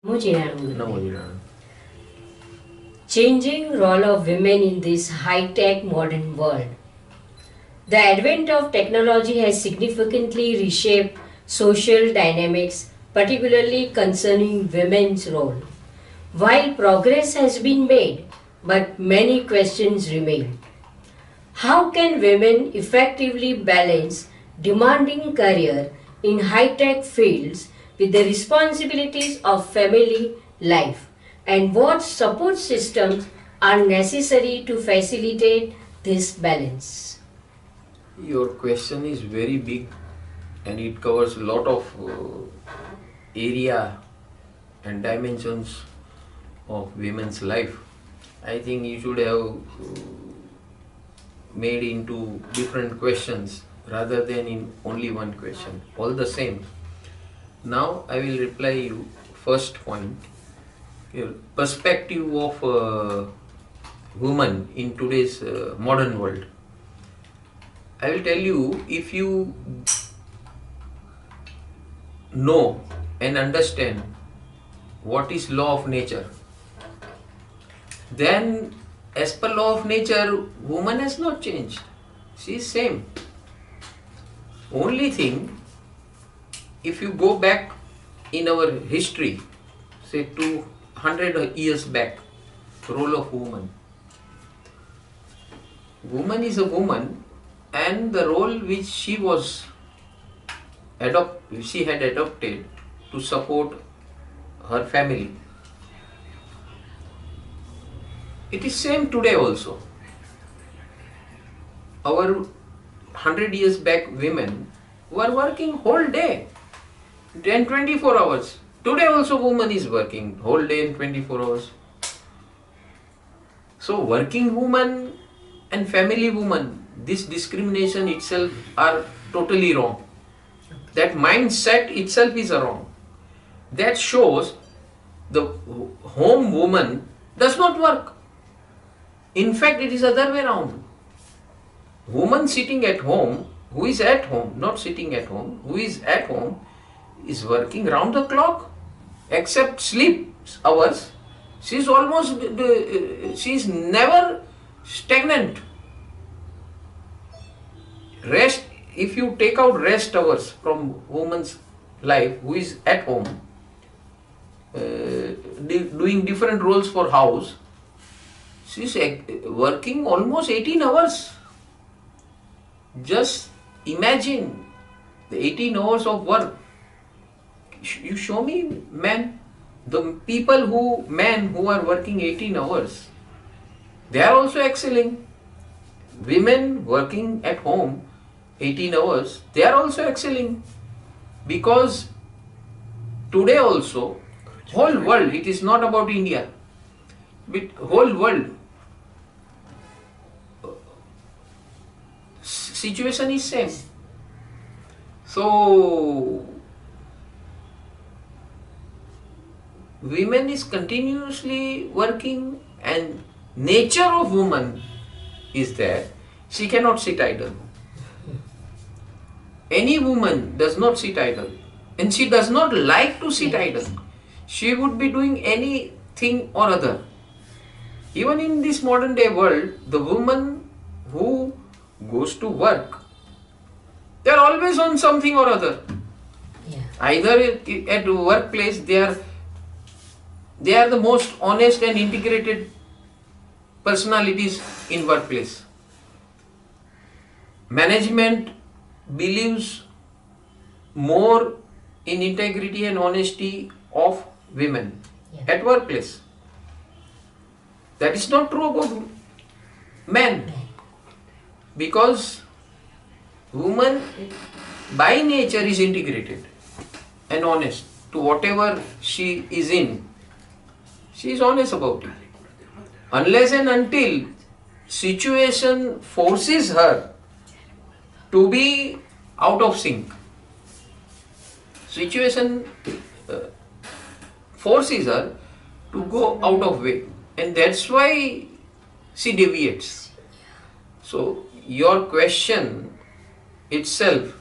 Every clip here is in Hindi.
Namojina. Changing role of women in this high-tech modern world. The advent of technology has significantly reshaped social dynamics, particularly concerning women's role. While progress has been made, but many questions remain. How can women effectively balance demanding career in high-tech fields with the responsibilities of family life? And what support systems are necessary to facilitate this balance? Your question is very big and it covers a lot of area and dimensions of women's life. I think you should have made into different questions rather than in only one question. All the same. Now I will reply you first point. Your perspective of woman in today's modern world. I will tell you, if you know and understand what is law of nature, then as per law of nature, woman has not changed. She is same. Only thing, if you go back in our history, say 200 years back, role of woman. Woman is a woman, and the role which she had adopted to support her family. It is same today also. Our 100 years back women were working whole day, 10 24 hours. Today also woman is working whole day and 24 hours. So working woman and family woman, this discrimination itself are totally wrong. That mindset itself is wrong. That shows the home woman does not work. In fact, it is other way around. Woman sitting at home, who is at home, not sitting at home, who is at home, is working round the clock, except sleep hours. She is never stagnant. Rest, if you take out rest hours from woman's life, who is at home, doing different roles for house, she is working almost 18 hours. Just imagine the 18 hours of work. You show me, men, the men who are working 18 hours, they are also excelling. Women working at home 18 hours, they are also excelling. Because today also, whole world, it is not about India, but whole world, situation is same. So women is continuously working, and nature of woman is that she cannot sit idle. Any woman does not sit idle, and she does not like to sit idle. She would be doing anything or other. Even in this modern day world, the woman who goes to work, they are always on something or other. Either at workplace they are the most honest and integrated personalities in workplace. Management believes more in integrity and honesty of women at workplace. That is not true about men, because woman by nature is integrated and honest to whatever she is in. She is honest about it. Unless and until situation forces her to be out of sync. Situation forces her to go out of way, and that's why she deviates. So your question itself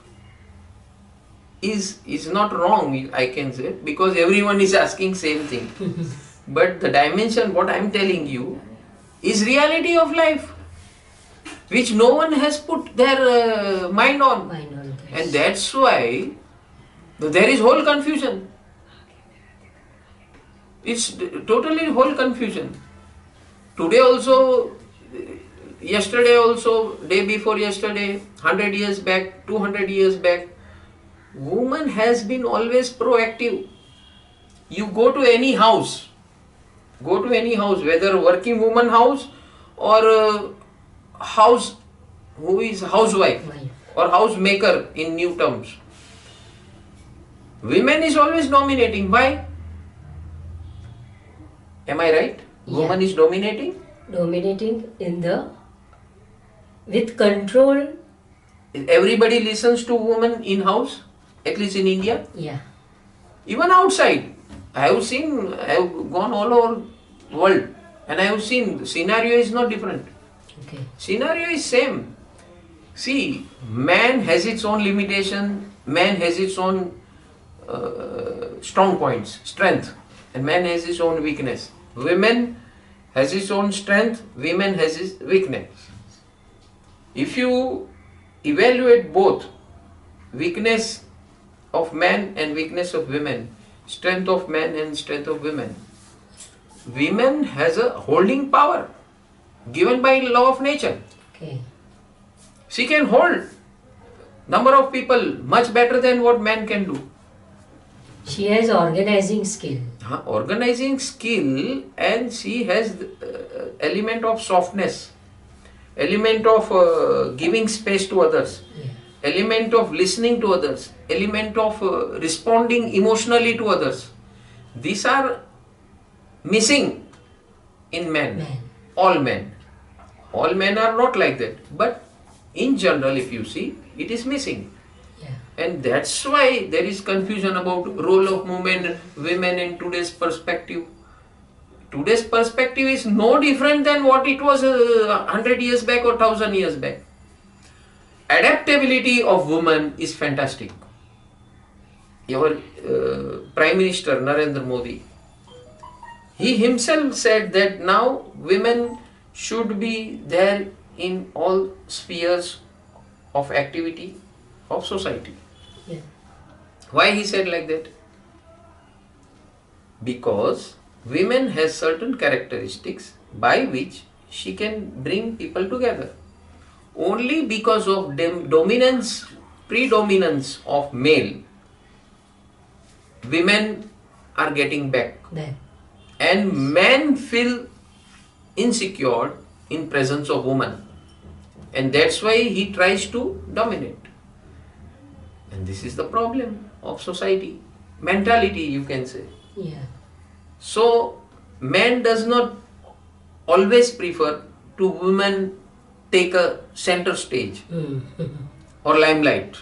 is not wrong, I can say, because everyone is asking same thing. But the dimension, what I am telling you, is reality of life, which no one has put their mind on. Mind on this. And that's why there is whole confusion. It's totally whole confusion. Today also, yesterday also, day before yesterday, 100 years back, 200 years back, woman has been always proactive. You go to any house, whether working woman house or house who is housewife Wife. or housemaker in new terms. Women is always dominating. Why? Am I right? Yeah. Woman is dominating. Dominating in the with control. Everybody listens to woman in house, at least in India. Yeah. Even outside. I have gone all over world and I have seen the scenario is not different. Okay. Scenario is same. See, man has its own limitation, man has its own strong points, strength, and man has its own weakness. Women has its own strength, women has its weakness. If you evaluate both weakness of man and weakness of women, strength of man and strength of women, women has a holding power given by law of nature. Okay. She can hold number of people much better than what man can do. She has organizing skill. Organizing skill, and she has element of softness, element of giving space to others, Yeah. element of listening to others, element of responding emotionally to others. These are missing in men. Man. All men. All men are not like that. But in general, if you see, it is missing. Yeah. And that's why there is confusion about role of women in today's perspective. Today's perspective is no different than what it was 100 years back or 1000 years back. Adaptability of women is fantastic. Our Prime Minister Narendra Modi, he himself said that now women should be there in all spheres of activity of society. Yeah. Why he said like that? Because women has certain characteristics by which she can bring people together. Only because of predominance of male, women are getting back. There. And men feel insecure in presence of woman. And that's why he tries to dominate. And this is the problem of society. Mentality, you can say. Yeah. So, man does not always prefer to women take a center stage or limelight.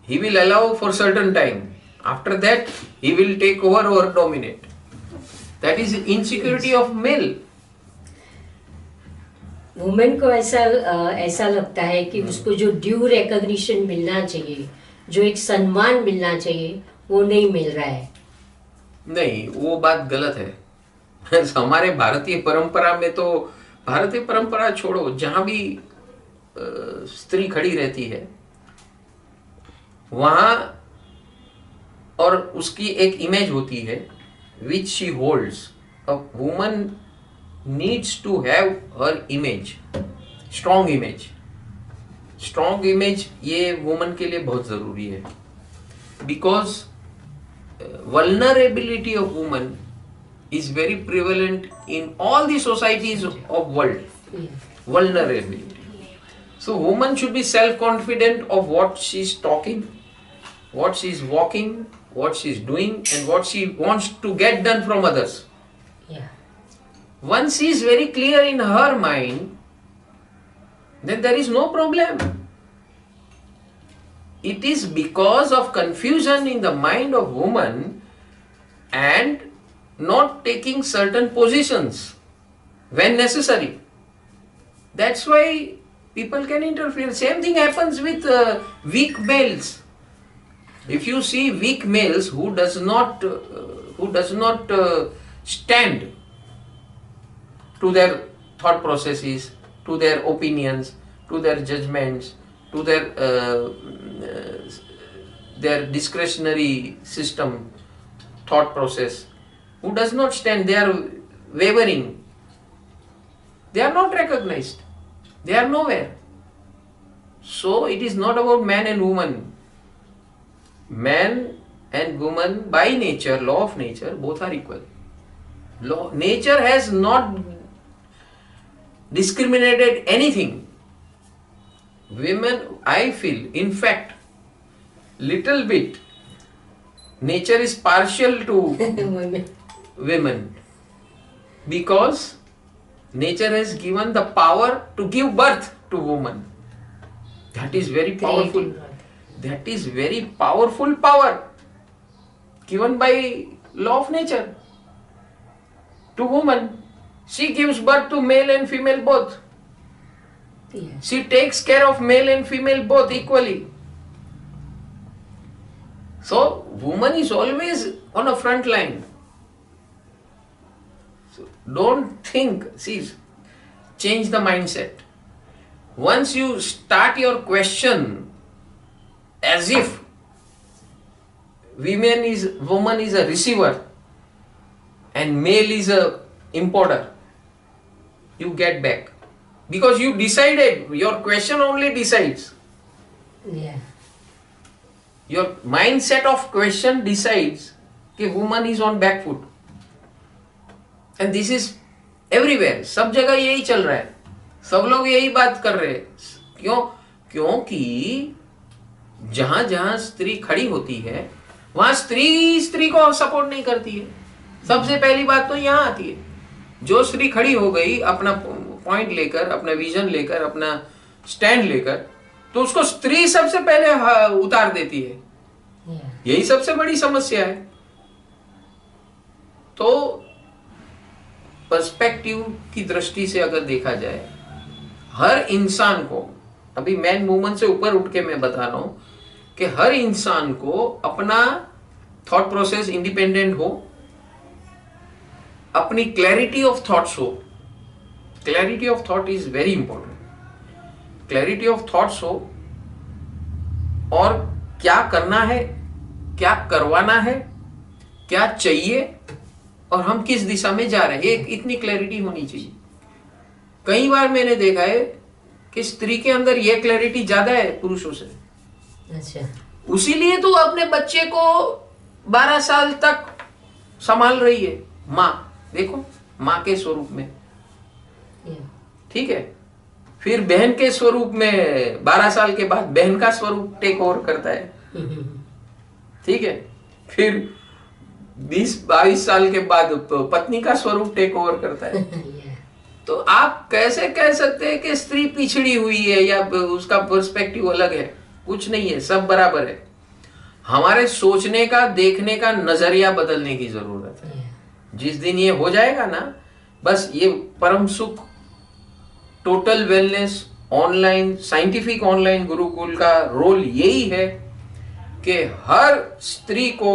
He will allow for certain time. After that, he will take over or dominate. That is insecurity of male. Women को ऐसा लगता है कि उसको जो ड्यू रिकॉग्निशन मिलना चाहिए, जो एक सम्मान मिलना चाहिए, वो नहीं मिल रहा है. नहीं, वो बात गलत है. हमारे भारतीय परंपरा में तो, भारतीय परंपरा छोड़ो, जहां भी स्त्री खड़ी रहती है वहां, और उसकी एक इमेज होती है which she holds. A woman needs to have her image, strong image. Strong image ये woman के लिए बहुत जरूरी है. Because vulnerability of woman is very prevalent in all the societies of world. Yeah. Vulnerability. So woman should be self-confident of what she is talking, what she is walking, what she is doing, and what she wants to get done from others. Yeah. Once she is very clear in her mind, then there is no problem. It is because of confusion in the mind of woman and not taking certain positions when necessary. That's why people can interfere. Same thing happens with weak males. If you see weak males who does not stand to their thought processes, to their opinions, to their judgments, to their discretionary system, thought process, who does not stand, they are wavering, they are not recognized, they are nowhere. So it is not about man and woman. Man and woman by nature, law of nature, both are equal. Nature has not discriminated anything. Women, I feel, in fact, little bit, nature is partial to women, because nature has given the power to give birth to woman. That is very powerful. That is very powerful power given by law of nature to woman. She gives birth to male and female both. Yes. She takes care of male and female both equally. So woman is always on a front line. So don't think, see, change the mindset. Once you start your question as if woman is a receiver and male is a importer, you get back. Because you decided, your question only decides. Yeah. Your mindset of question decides कि woman is on back foot. And this is everywhere. सब जगह यही चल रहा है. सब लोग यही बात कर रहे हैं. क्यों? क्योंकि जहां जहां स्त्री खड़ी होती है वहां स्त्री को सपोर्ट नहीं करती है. सबसे पहली बात तो यहां आती है. जो स्त्री खड़ी हो गई अपना पॉइंट लेकर, अपना विजन लेकर, अपना स्टैंड लेकर, तो उसको स्त्री सबसे पहले उतार देती है. यही सबसे बड़ी समस्या है. तो पर्सपेक्टिव की दृष्टि से अगर देखा जाए, हर इंसान को, अभी मैन वुमन से ऊपर उठ के मैं बता रहा हूं कि हर इंसान को अपना थॉट प्रोसेस इंडिपेंडेंट हो, अपनी क्लैरिटी ऑफ थॉट्स हो. Clarity of thought is very important. Clarity of thoughts हो और क्या करना है, क्या करवाना है, क्या चाहिए और हम किस दिशा में जा रहे हैं, एक इतनी क्लैरिटी होनी चाहिए. कई बार मैंने देखा है कि स्त्री के अंदर यह क्लैरिटी ज्यादा है पुरुषों से. अच्छा. उसीलिए तो अपने बच्चे को 12 साल तक संभाल रही है माँ. देखो, माँ के स्वरूप में, ठीक है. फिर बहन के स्वरूप में 12 साल के बाद बहन का स्वरूप टेक ओवर करता है, ठीक है. फिर 20-22 साल के बाद पत्नी का स्वरूप टेक ओवर करता है. तो आप कैसे कह सकते हैं कि स्त्री पिछड़ी हुई है या उसका पर्सपेक्टिव अलग है? कुछ नहीं है, सब बराबर है. हमारे सोचने का, देखने का नजरिया बदलने की जरूरत है. जिस दिन ये हो जाएगा ना, बस ये परम सुख, total wellness, online, scientific online Gurukul का रोल यही है कि हर स्त्री को,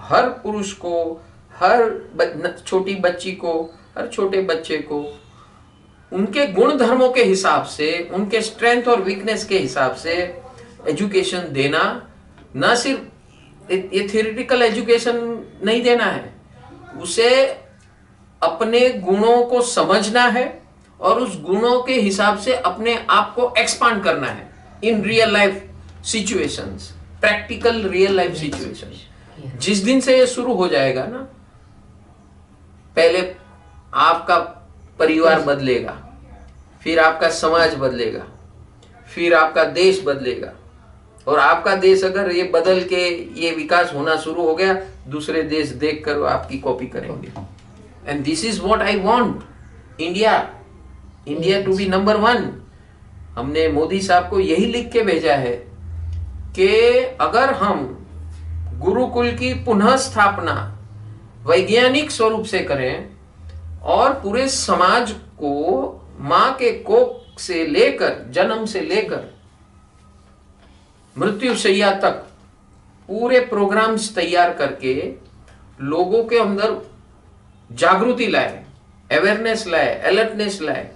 हर पुरुष को, हर छोटी बच्ची को, हर छोटे बच्चे को उनके गुण धर्मों के हिसाब से, उनके स्ट्रेंथ और वीकनेस के हिसाब से एजुकेशन देना. ना सिर्फ ये थियोरेटिकल एजुकेशन नहीं देना है, उसे अपने गुणों को समझना है और उस गुणों के हिसाब से अपने आप को एक्सपांड करना है in real life situations, practical real life situations. जिस दिन से ये शुरू हो जाएगा ना, पहले आपका परिवार बदलेगा, फिर आपका समाज बदलेगा, फिर आपका देश बदलेगा. और आपका देश अगर ये बदल के ये विकास होना शुरू हो गया, दूसरे देश देखकर आपकी कॉपी करेंगे. And this is what I want. India to be number 1. हमने मोदी साहब को यही लिख के भेजा है कि अगर हम गुरुकुल की पुनः स्थापना वैज्ञानिक स्वरूप से करें और पूरे समाज को मां के कोख से लेकर, जन्म से लेकर मृत्यु शैया तक पूरे प्रोग्राम्स तैयार करके लोगों के अंदर जागृति लाए, अवेयरनेस लाए, अलर्टनेस लाए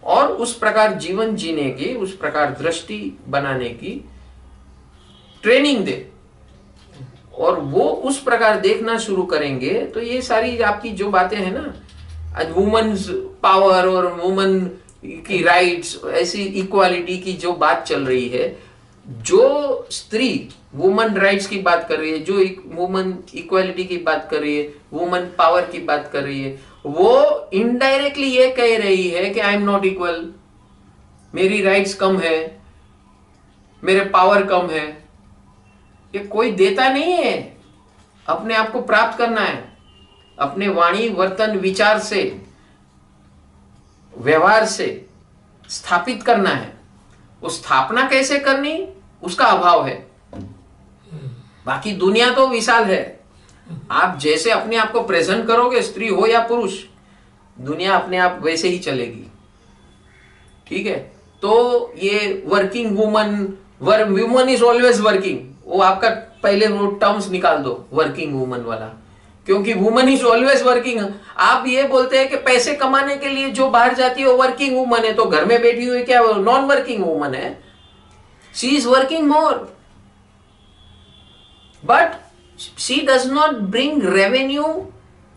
और उस प्रकार जीवन जीने की, उस प्रकार दृष्टि बनाने की ट्रेनिंग दे और वो उस प्रकार देखना शुरू करेंगे तो ये सारी आपकी जो बातें हैं ना, आज वुमेन्स पावर और वुमेन की राइट्स, ऐसी इक्वालिटी की जो बात चल रही है, जो स्त्री वुमेन राइट्स की बात कर रही है, जो वुमेन इक्वालिटी की बात कर रही है, वुमेन पावर की बात कर रही है, वो इनडायरेक्टली ये कह रही है कि आई एम नॉट इक्वल, मेरी राइट्स कम है, मेरे पावर कम है। ये कोई देता नहीं है, अपने आप को प्राप्त करना है, अपने वाणी वर्तन विचार से, व्यवहार से स्थापित करना है। वो स्थापना कैसे करनी, उसका अभाव है। बाकी दुनिया तो विशाल है, आप जैसे अपने आप को प्रेजेंट करोगे, स्त्री हो या पुरुष, दुनिया अपने आप वैसे ही चलेगी। ठीक है, तो ये working woman, woman is always working, वो आपका पहले वो टर्म्स निकाल दो वर्किंग वुमन वाला, क्योंकि वुमन इज ऑलवेज वर्किंग। आप ये बोलते हैं कि पैसे कमाने के लिए जो बाहर जाती है वो वर्किंग वुमन है, तो घर में बैठी हुई क्या नॉन वर्किंग वुमन है? She is working more, but she does not bring revenue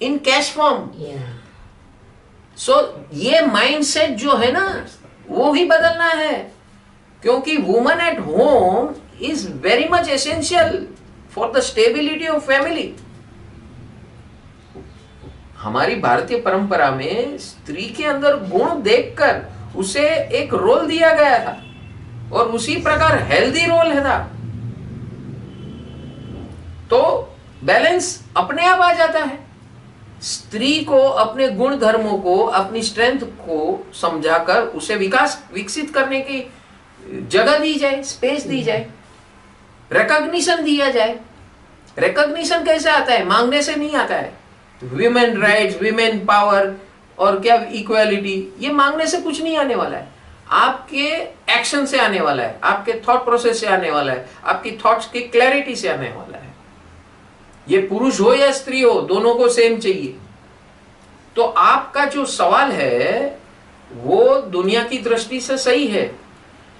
in cash form. So ये माइंडसेट जो है ना, वो ही बदलना है, क्योंकि woman at home is very much essential for the stability of family. हमारी भारतीय परंपरा में स्त्री के अंदर गुण देखकर उसे एक रोल दिया गया था और उसी प्रकार हेल्दी रोल है था, तो बैलेंस अपने आप आ जाता है। स्त्री को अपने गुण धर्मों को, अपनी स्ट्रेंथ को समझाकर उसे विकसित करने की जगह दी जाए, स्पेस दी जाए, रिकॉग्निशन दिया जाए। रिकॉग्निशन कैसे आता है? मांगने से नहीं आता है। विमेन राइट्स, विमेन पावर और क्या इक्वालिटी, ये मांगने से कुछ नहीं आने वाला है, आपके एक्शन से आने वाला है, आपके थॉट प्रोसेस से आने वाला है, आपकी थॉट्स की क्लैरिटी से आने वाला है। ये पुरुष हो या स्त्री हो, दोनों को सेम चाहिए। तो आपका जो सवाल है वो दुनिया की दृष्टि से सही है,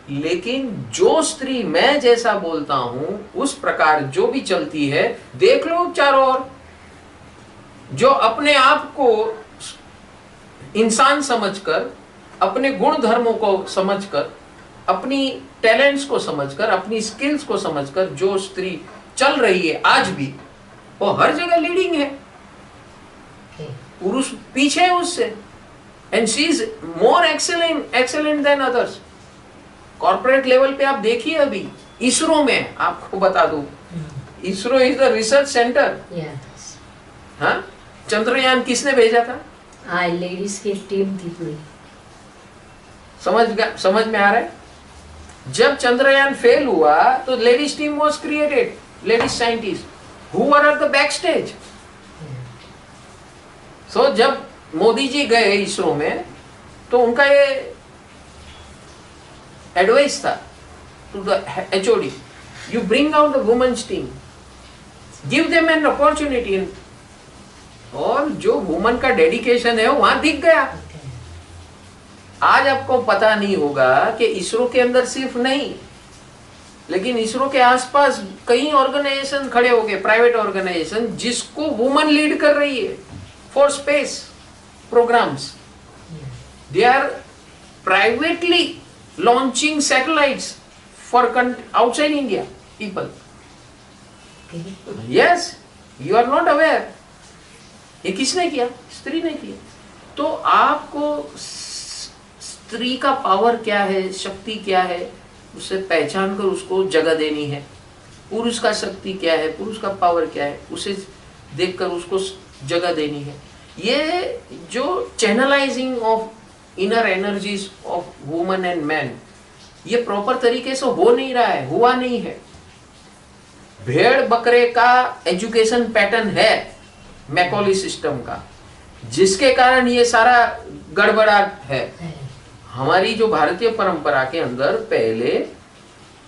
लेकिन जो स्त्री मैं जैसा बोलता हूं उस प्रकार जो भी चलती है, देख लो चारों ओर, जो अपने आप को इंसान समझकर, अपने गुण धर्मों को समझकर, अपनी टैलेंट्स को समझकर, अपनी स्किल्स को समझकर जो स्त्री चल रही है आज भी, वो हर जगह लीडिंग है, पुरुष पीछे है उससे, and she is more excellent than others. Corporate level पे आप देखिए, अभी इसरो में आपको बता दूं, ISRO is the research centre. हाँ, चंद्रयान किसने भेजा था? लेडीज की टीम थी पूरी। समझ में आ रहा है? जब चंद्रयान फेल हुआ तो ladies team was created, ladies scientist who were at the back stage. So जब मोदी जी गए इसरो में तो उनका ये एडवाइस था to the HOD, you bring out the women's team, give them an opportunity. और जो वुमन का डेडिकेशन है वो वहां दिख गया। आज आपको पता नहीं होगा कि इसरो के अंदर सिर्फ नहीं, लेकिन इसरो के आसपास कई ऑर्गेनाइजेशन खड़े हो गए, प्राइवेट ऑर्गेनाइजेशन, जिसको वुमन लीड कर रही है for space programmes. They are privately launching satellites for outside India people. Yes, you are not aware. ये किसने किया? स्त्री ने किया। तो आपको स्त्री का पावर क्या है, शक्ति क्या है, उसे पहचान कर उसको जगह देनी है। पुरुष का शक्ति क्या है, पुरुष का पावर क्या है, उसे देखकर उसको जगह देनी है। ये जो channelising of inner energies of woman and man, ये प्रॉपर तरीके से हो नहीं रहा है, हुआ नहीं है। भेड़ बकरे का एजुकेशन पैटर्न है मैकॉली सिस्टम का, जिसके कारण ये सारा गड़बड़ाहट है। हमारी जो भारतीय परंपरा के अंदर पहले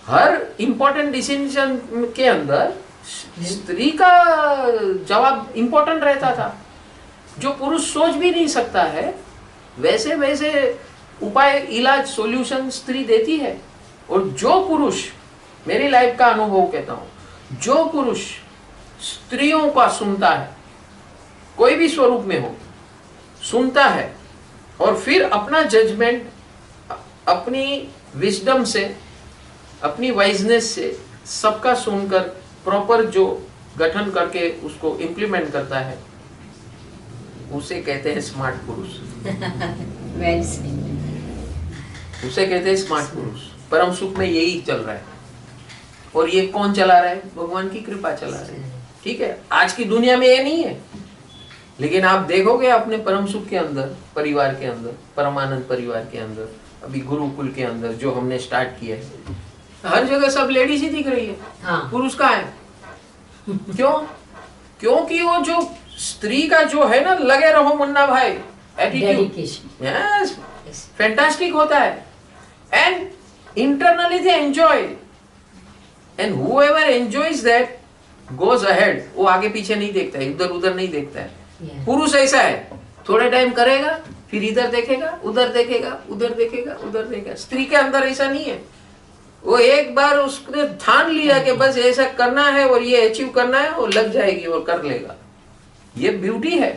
हर इंपॉर्टेंट डिसीजन के अंदर स्त्री का जवाब इंपॉर्टेंट रहता था। जो पुरुष सोच भी नहीं सकता है वैसे वैसे उपाय, इलाज, सॉल्यूशन स्त्री देती है। और जो पुरुष, मेरी लाइफ का अनुभव कहता हूं, जो पुरुष स्त्रियों का सुनता है, कोई भी स्वरूप में हो, सुनता है और फिर अपना जजमेंट अपनी विजडम से, अपनी वाइजनेस से सबका सुनकर प्रॉपर जो गठन करके उसको इम्प्लीमेंट करता है, उसे कहते हैं स्मार्ट पुरुष। उसे कहते हैं स्मार्ट पुरुष। परम सुख में यही चल रहा है। और ये कौन चला रहा है? भगवान की कृपा चला रहा है। ठीक है, आज की दुनिया में ये नहीं है, लेकिन आप देखोगे अपने परम सुख के अंदर, परिवार के अंदर, परमानंद परिवार के अंदर, अभी गुरुकुल के अंदर जो हमने स्टार्ट किया है, हर जगह सब लेडीज ही दिख रही है। हाँ। पुरुष कहाँ है? क्यों? क्योंकि वो जो स्त्री का जो है ना, लगे रहो मुन्ना भाई एटीट्यूड, यस, फैंटास्टिक होता है। And internally they enjoy, and whoever enjoys that goes ahead. वो आगे पीछे नहीं देखता है, इधर उधर नहीं देखता है। पुरुष ऐसा है, थोड़े टाइम करेगा, फिर इधर देखेगा, उधर देखेगा, उधर देखेगा, उधर देखेगा। स्त्री के अंदर ऐसा नहीं है। वो एक बार उसने ठान लिया कि बस ऐसा करना है और ये अचीव करना है, वो लग जाएगी और कर लेगा। ये ब्यूटी है।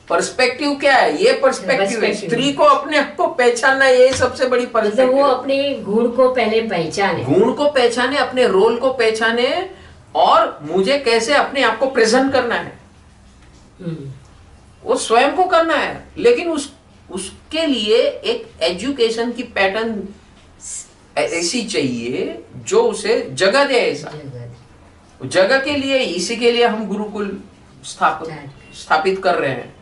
पर्सपेक्टिव क्या है? ये पर्सपेक्टिव है। स्त्री को अपने आप को पहचानना, ये सबसे बड़ी पर्सपेक्टिव। वो अपने गुण को पहले पहचाने, गुण को पहचाने, अपने रोल को पहचाने, और मुझे कैसे अपने आप को प्रेजेंट करना है वो स्वयं को करना है। लेकिन उसके लिए एक एजुकेशन की पैटर्न ऐसी चाहिए जो उसे जगह दे। ऐसा जगह के लिए, इसी के लिए हम गुरुकुल स्थापित कर रहे हैं।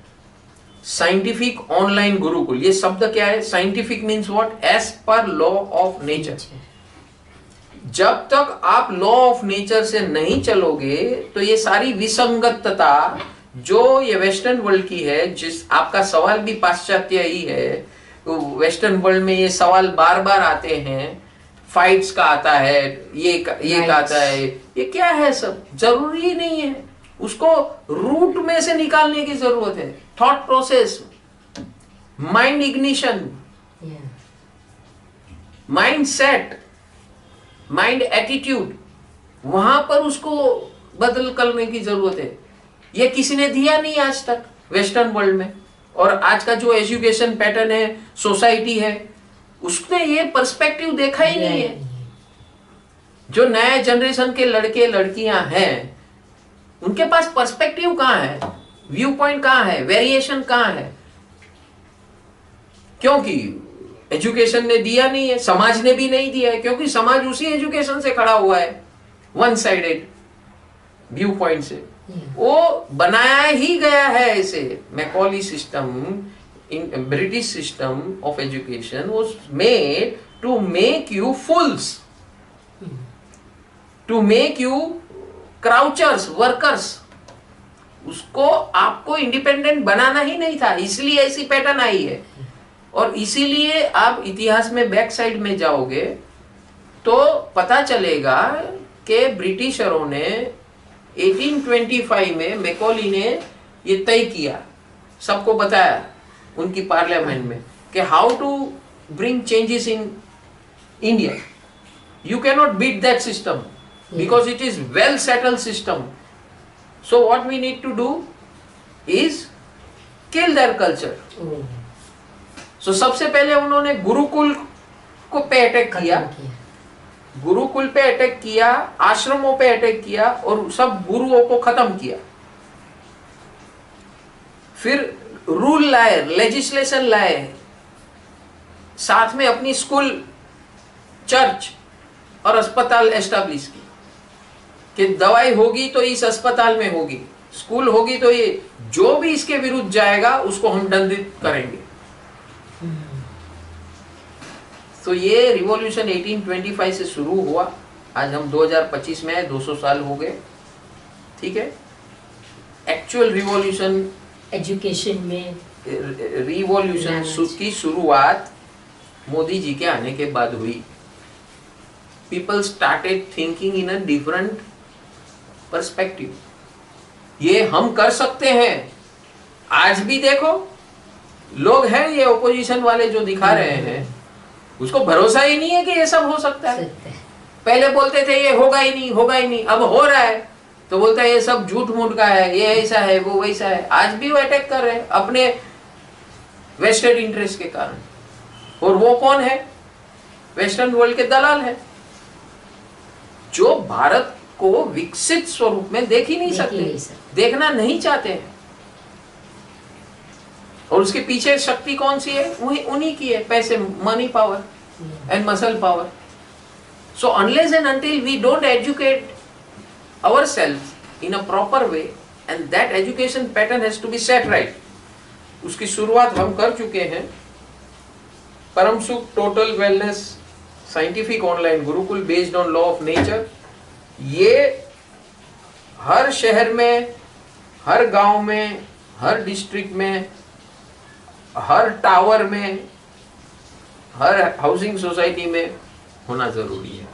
Scientific online gurukul. ये शब्द क्या है? Scientific means what? As per law of nature. जब तक आप लॉ ऑफ नेचर से नहीं चलोगे तो ये सारी विसंगतता जो ये वेस्टर्न वर्ल्ड की है, जिस आपका सवाल भी पाश्चात्य ही है, वेस्टर्न वर्ल्ड में ये सवाल बार बार आते हैं, फाइट्स का आता है, ये का आता है, ये क्या है? सब जरूरी ही नहीं है। उसको रूट में से निकालने की जरूरत है। Thought process, mind ignition, mind set, mind attitude, वहां पर उसको बदल करने की जरूरत है। ये किसी ने दिया नहीं आज तक वेस्टर्न वर्ल्ड में। और आज का जो एजुकेशन पैटर्न है, सोसाइटी है, उसने ये पर्सपेक्टिव देखा ही नहीं है। जो नए जनरेशन के लड़के लड़कियां हैं, उनके पास पर्सपेक्टिव कहां है? व्यू पॉइंट कहां है? वेरिएशन कहां है? क्योंकि एजुकेशन ने दिया नहीं है, समाज ने भी नहीं दिया है। क्योंकि समाज उसी एजुकेशन से खड़ा हुआ है, वन साइडेड व्यू पॉइंट से। वो बनाया ही गया है ऐसे। मैकॉली system, in British system of education was made to make you fools, to make you crouchers, workers. उसको आपको इंडिपेंडेंट बनाना ही नहीं था, इसलिए ऐसी पैटर्न आई है। और इसीलिए आप इतिहास में बैक साइड में जाओगे तो पता चलेगा कि ब्रिटिशरों ने 1825 में मैकॉली ने ये तय किया, सबको बताया उनकी पार्लियामेंट में कि how to bring changes in India. You can not beat that system because it is well settled system. So what we need to do is kill their culture. So सबसे पहले उन्होंने गुरुकुल को पे अटैक किया, गुरुकुल पे अटैक किया, आश्रमों पे अटैक किया और सब गुरुओं को खत्म किया। फिर रूल लाए, लेजिस्लेशन लाए, साथ में अपनी स्कूल, चर्च और अस्पताल एस्टैब्लिश की कि दवाई होगी तो इस अस्पताल में होगी, स्कूल होगी तो ये, जो भी इसके विरुद्ध जाएगा उसको हम दंडित करेंगे। तो ये रिवॉल्यूशन 1825 से शुरू हुआ। आज हम 2025 में है, 200 साल हो गए। ठीक है, एक्चुअल रिवॉल्यूशन एजुकेशन में, रिवॉल्यूशन की शुरुआत मोदी जी के आने के बाद हुई। people started thinking in a different perspective. ये हम कर सकते हैं। आज भी देखो लोग हैं ये ओपोजिशन वाले जो दिखा रहे हैं, उसको भरोसा ही नहीं है कि ये सब हो सकता है। पहले बोलते थे ये होगा ही नहीं, होगा ही नहीं, अब हो रहा है तो बोलता है ये सब झूठ मूठ का है, ये ऐसा है, वो वैसा है। आज भी वो अटैक कर रहे हैं अपने वेस्टेड इंटरेस्ट के कारण। और वो कौन है? वेस्टर्न वर्ल्ड के दलाल है, जो भारत को विकसित स्वरूप में देख ही नहीं सकते, देखना नहीं चाहते हैं। और उसके पीछे शक्ति कौन सी है? उन्हीं की है, पैसे, money power and muscle power. So unless and until we don't educate ourselves in a proper way, and that education pattern has to be set right. उसकी शुरुआत हम कर चुके हैं। परम सुख total wellness scientific online Gurukul based on law of nature, ये हर शहर में, हर गांव में, हर डिस्ट्रिक्ट में, हर टावर में, हर हाउसिंग सोसाइटी में होना जरूरी है।